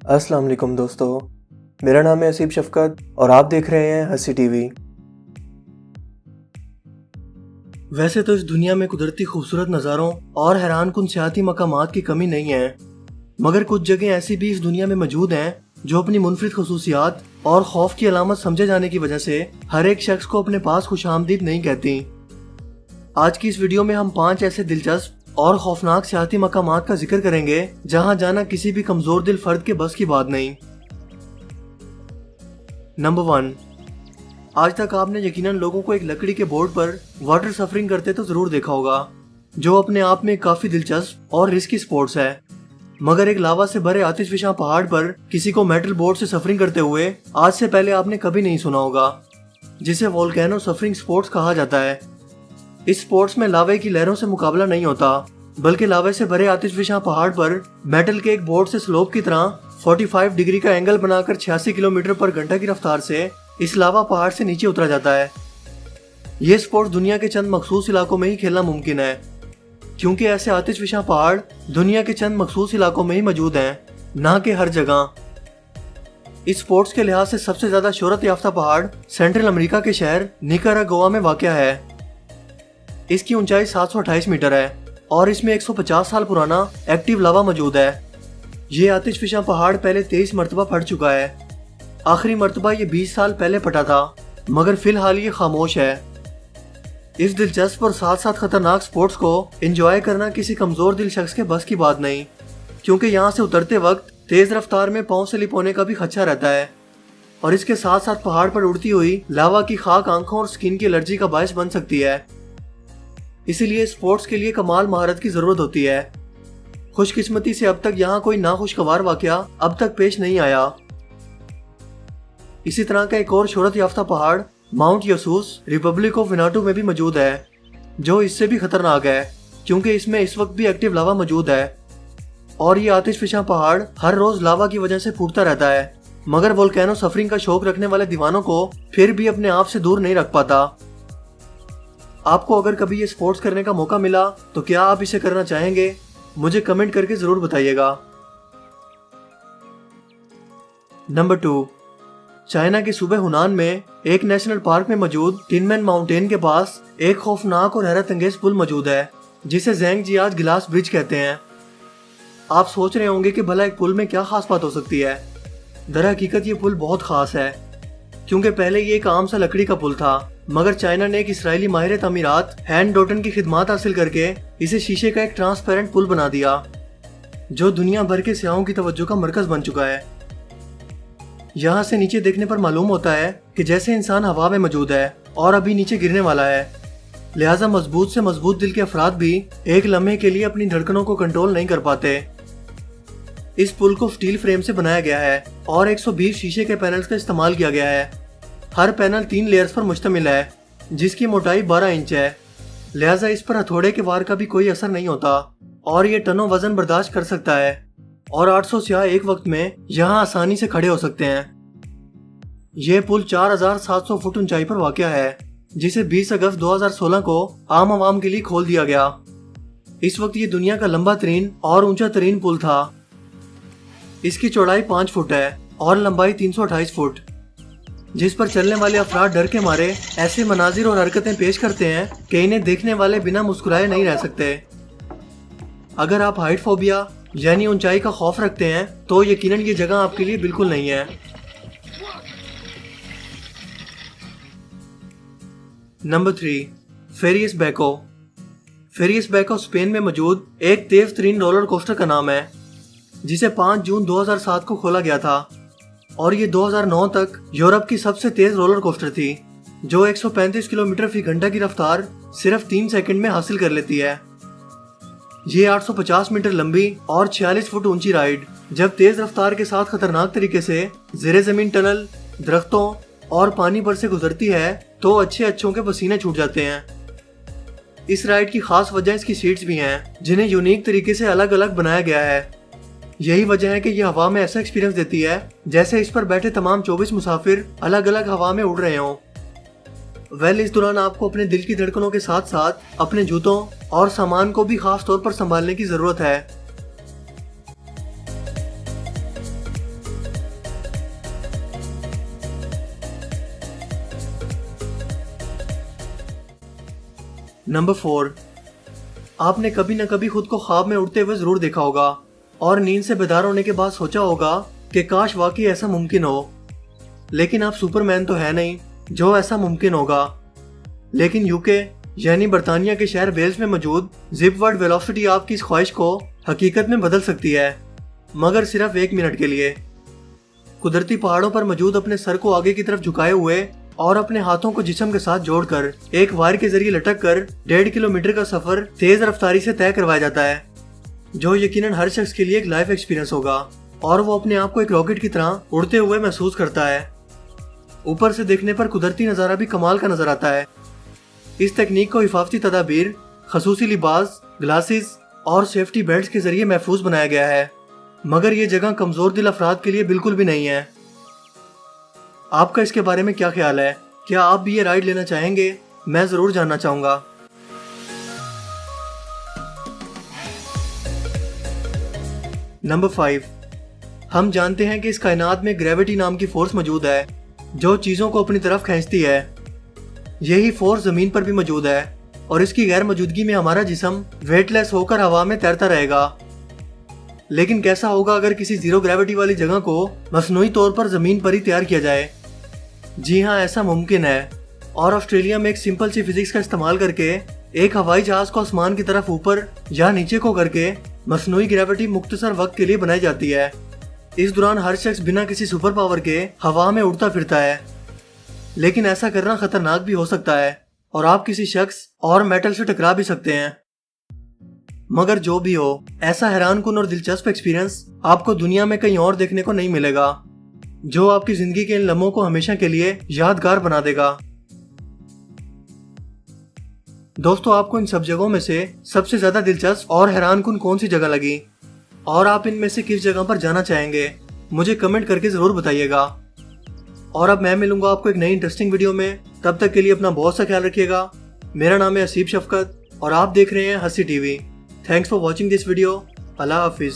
अस्सलाम वालेकुम दोस्तों, मेरा नाम है असीब शफ़क़त और आप देख रहे हैं हंसी टीवी। वैसे तो इस दुनिया में कुदरती खूबसूरत नज़ारों और हैरानकुन सियाती मकामात की कमी नहीं है, मगर कुछ जगह ऐसी भी इस दुनिया में मौजूद हैं जो अपनी मुनफरिद खसूसियात और खौफ की अलामत समझे जाने की वजह से हर एक शख्स को अपने पास खुशामदीद नहीं कहती। आज की इस वीडियो में हम 5 ऐसे दिलचस्प और खौफनाक सियाती मकामात का जिक्र करेंगे जहां जाना किसी भी कमजोर दिल फर्द के बस की बात नहीं। नंबर 1, आज तक आपने यकीनन लोगों को एक लकड़ी के बोर्ड पर वाटर सफरिंग करते तो जरूर देखा होगा, जो अपने आप में काफी दिलचस्प और रिस्की स्पोर्ट्स है। मगर एक लावा से भरे आतिशफिशा पहाड़ पर किसी को मेटल बोर्ड से सफरिंग करते हुए आज से पहले आपने कभी नहीं सुना होगा, जिसे वोल्केनो सफरिंग स्पोर्ट्स कहा जाता है। इस स्पोर्ट्स में लावे की लहरों से मुकाबला नहीं होता, बल्कि लावे से भरे आतिशफिशा पहाड़ पर मेटल के एक बोर्ड से स्लोप की तरह 45 डिग्री का एंगल बनाकर 86 किलोमीटर पर घंटा की रफ्तार से इस लावा पहाड़ से नीचे उतरा जाता है। ये स्पोर्ट्स दुनिया के चंद मखसूस इलाकों में ही खेलना मुमकिन है, क्योंकि ऐसे आतिशफिशा पहाड़ दुनिया के चंद मखसूस इलाकों में ही मौजूद हैं, ना कि हर जगह। इस स्पोर्ट्स के लिहाज से सबसे ज्यादा शोहरत याफ्ता पहाड़ सेंट्रल अमेरिका के शहर निकारागुआ में वाक़या है। इसकी ऊंचाई 728 मीटर है और इसमें 150 साल पुराना एक्टिव लावा मौजूद है। ये आतिशफिशा पहाड़ पहले 23 मरतबा फट चुका है। आखिरी मरतबा ये 20 साल पहले फटा था, मगर फिलहाल ये खामोश है। इस दिलचस्प और साथ साथ खतरनाक स्पोर्ट्स को एंजॉय करना किसी कमजोर दिल शख्स के बस की बात नहीं, क्योंकि यहाँ से उतरते वक्त तेज रफ्तार में पाँव स्लिप होने का भी खदशा रहता है, और इसके साथ साथ पहाड़ पर उड़ती हुई लावा की खाक आंखों और स्किन की एलर्जी का बायस बन सकती है। इसीलिए स्पोर्ट्स के लिए कमाल महारत की जरूरत होती है। खुशकिस्मती से अब तक यहाँ कोई नाखुशगवार वाकया अब तक पेश नहीं आया। इसी तरह का एक और शोहरत याफ्ता पहाड़ माउंट यसूस रिपब्लिक ऑफ वेनाटू में भी मौजूद है, जो इससे भी खतरनाक है, क्योंकि इसमें इस वक्त भी एक्टिव लावा मौजूद है और ये आतिशफिशा पहाड़ हर रोज लावा की वजह से फूटता रहता है, मगर वोल्केनो सफरिंग का शौक रखने वाले दीवानों को फिर भी अपने आप से दूर नहीं रख पाता। आपको अगर कभी ये स्पोर्ट्स करने का मौका मिला तो क्या आप इसे करना चाहेंगे? मुझे कमेंट करके जरूर बताइएगा। नंबर 2, चाइना के सूबे हुनान में एक नेशनल पार्क में मौजूद टिनमेन माउंटेन के पास एक खौफनाक और हैरत अंगेज पुल मौजूद है, जिसे ज़ेंगजियाज ग्लास ब्रिज कहते हैं। आप सोच रहे होंगे कि भला एक पुल में क्या खास बात हो सकती है। दरहकीकत ये पुल बहुत खास है, क्योंकि पहले ये एक आम सा लकड़ी का पुल था, मगर चाइना ने एक इसराइली माहिर तमीरात हैंड डोटन की खिदमत हासिल करके इसे शीशे का एक ट्रांसपेरेंट पुल बना दिया, जो दुनिया भर के सियाहों की तवज्जो का मरकज बन चुका है। यहाँ से नीचे देखने पर मालूम होता है कि जैसे इंसान हवा में मौजूद है और अभी नीचे गिरने वाला है, लिहाजा मजबूत से मजबूत दिल के अफराद भी एक लम्हे के लिए अपनी धड़कनों को कंट्रोल नहीं कर पाते। इस पुल को स्टील फ्रेम से बनाया गया है और 120 शीशे के पैनल्स का इस्तेमाल किया गया है। हर पैनल 3 लेयर्स पर मुश्तमिल है, जिसकी मोटाई 12 इंच है, लिहाजा इस पर हथौड़े के वार का भी कोई असर नहीं होता और ये टनों वजन बर्दाश्त कर सकता है और 800 सियाह एक वक्त में यहाँ आसानी से खड़े हो सकते हैं। यह पुल 4700 फुट ऊंचाई पर वाक़या है, जिसे 20 अगस्त 2016 को आम आवाम के लिए खोल दिया गया। इस वक्त ये दुनिया का लंबा तरीन और ऊंचा तरीन पुल था। इसकी चौड़ाई 5 फुट है और लंबाई 328 फुट, जिस पर चलने वाले अफराद डर के मारे ऐसे मनाजिर और हरकतें पेश करते हैं कि इन्हें देखने वाले बिना मुस्कुराए नहीं रह सकते। अगर आप हाइट फोबिया यानी ऊंचाई का खौफ रखते हैं तो यकीनन ये जगह आपके लिए बिल्कुल नहीं है। नंबर 3, फेरियस बैको। फेरियस बैको स्पेन में मौजूद एक तेज तरीन रोलर कोस्टर का नाम है, जिसे 5 जून 2007 को खोला गया था और ये 2009 तक यूरोप की सबसे तेज रोलर कोस्टर थी, जो 135 किलोमीटर फी घंटा की रफ्तार सिर्फ 3 सेकंड में हासिल कर लेती है। ये 850 मीटर लंबी और 46 फुट ऊंची राइड जब तेज रफ्तार के साथ खतरनाक तरीके से ज़ेरे ज़मीन टनल, दरख्तों और पानी पर से गुजरती है तो अच्छों के पसीने छूट जाते हैं। इस राइड की खास वजह इसकी सीट्स भी हैं, जिन्हें यूनिक तरीके से अलग अलग बनाया गया है। यही वजह है कि यह हवा में ऐसा एक्सपीरियंस देती है जैसे इस पर बैठे तमाम 24 मुसाफिर अलग अलग हवा में उड़ रहे हों। इस दौरान आपको अपने दिल की धड़कनों के साथ साथ अपने जूतों और सामान को भी खास तौर पर संभालने की जरूरत है। नंबर 4, आपने कभी न कभी खुद को ख्वाब में उड़ते हुए जरूर देखा होगा और नींद से बेदार होने के बाद सोचा होगा कि काश वाकई ऐसा मुमकिन हो। लेकिन आप सुपरमैन तो है नहीं जो ऐसा मुमकिन होगा। लेकिन यूके यानी बरतानिया के शहर वेल्स में मौजूद जिपवर्ड वेलोसिटी आपकी इस ख्वाहिश को हकीकत में बदल सकती है, मगर सिर्फ 1 मिनट के लिए। कुदरती पहाड़ों पर मौजूद अपने सर को आगे की तरफ झुकाए हुए और अपने हाथों को जिस्म के साथ जोड़कर एक वायर के जरिए लटक कर 1.5 किलोमीटर का सफर तेज रफ्तारी से तय करवाया जाता है, जो यकीनन हर शख्स के लिए एक लाइफ एक्सपीरियंस होगा और वो अपने आप को एक रॉकेट की तरह उड़ते हुए महसूस करता है। ऊपर से देखने पर कुदरती नज़ारा भी कमाल का नजर आता है। इस तकनीक को हिफाजती तदाबीर, खसूसी लिबास, ग्लासेस और सेफ्टी बेल्ट के जरिए महफूज बनाया गया है, मगर ये जगह कमजोर दिल अफराद के लिए बिल्कुल भी नहीं है। आपका इसके बारे में क्या ख्याल है? क्या आप भी ये राइड लेना चाहेंगे? मैं जरूर जानना चाहूंगा। नंबर 5, हम जानते हैं कि इस कायनात में ग्रेविटी नाम की फोर्स मौजूद है जो चीजों को अपनी तरफ खींचती है। यही फोर्स जमीन पर भी मौजूद है और इसकी गैर मौजूदगी में हमारा जिस्म वेटलेस होकर हवा में तैरता रहेगा। लेकिन कैसा होगा अगर किसी जीरो ग्रेविटी वाली जगह को मसनूई तौर पर जमीन पर ही तैयार किया जाए? जी हाँ, ऐसा मुमकिन है और ऑस्ट्रेलिया में एक सिंपल सी फिजिक्स का इस्तेमाल करके एक हवाई जहाज को आसमान की तरफ ऊपर या नीचे को करके मसनूई ग्रेविटी मुख्तसर वक्त के लिए बनाई जाती है। इस दौरान हर शख्स बिना किसी सुपर पावर के हवा में उड़ता फिरता है। लेकिन ऐसा करना खतरनाक भी हो सकता है और आप किसी शख्स और मेटल से टकरा भी सकते हैं। मगर जो भी हो, ऐसा हैरानकुन और दिलचस्प एक्सपीरियंस आपको दुनिया में कहीं और देखने को नहीं मिलेगा, जो आपकी जिंदगी के इन लम्हों को हमेशा के लिए यादगार बना देगा। दोस्तों, आपको इन सब जगहों में से सबसे ज्यादा दिलचस्प और हैरानकुन कौन सी जगह लगी और आप इनमें से किस जगह पर जाना चाहेंगे? मुझे कमेंट करके जरूर बताइएगा। और अब मैं मिलूंगा आपको एक नई इंटरेस्टिंग वीडियो में। तब तक के लिए अपना बहुत सा ख्याल रखिएगा। मेरा नाम है हसीब शफकत और आप देख रहे हैं हसी TV. Thanks for watching this video. Allah Hafiz.